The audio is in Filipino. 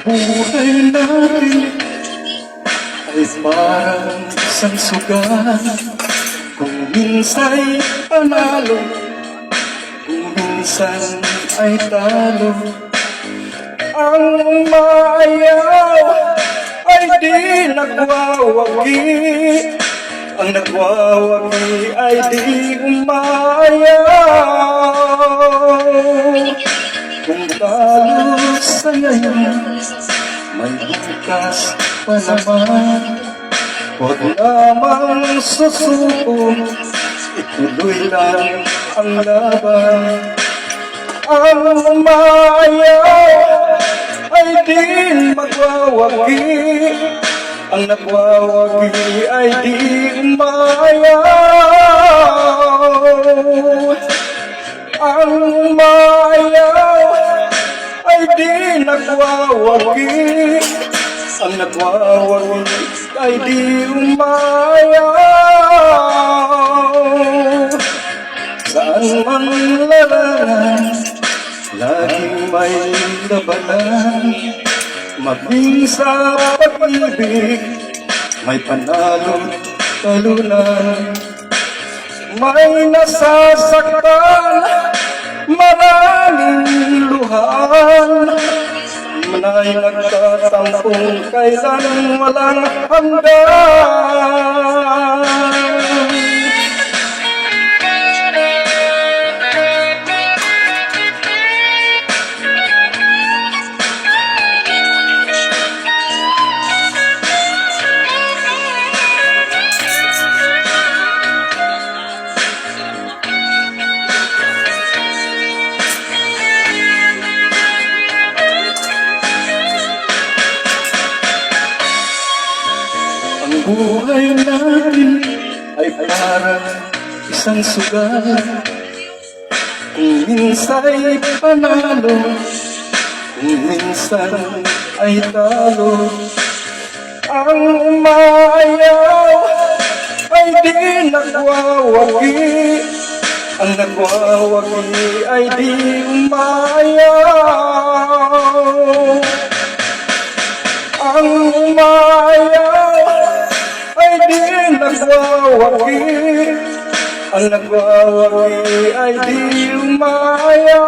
buhay natin ay parang isang sugat. Kung minsa'y panalo, kung minsan ay talo. Ang umayaw ay di nagwawagi, ang nagwawagi ay di umayaw. Kung talo sa ngayon, may bukas pa naman. Huwag lamang susuko, ituloy lang ang laban. Ang umayaw ay di magwawagi, ang nagwawagi ay di umayaw. Ang umayaw ay di nagwawagi, ang nagwawagi ay di umayaw. Saan man larangan, laging may labanan. Maging sa pag-ibig, may panalo talunan. May nasasaktan, maraming luhan. Manay nagtatampong kailan walang hanggan. Buhay natin ay parang isang sugat. Kung minsa'y panalo, kung minsan ay talo. Ang umayaw ay di nagwawagi, ang nagwawagi ay di umayaw. Ang umayaw ay di nagwawagi, ang nagwawagi ay di umayaw.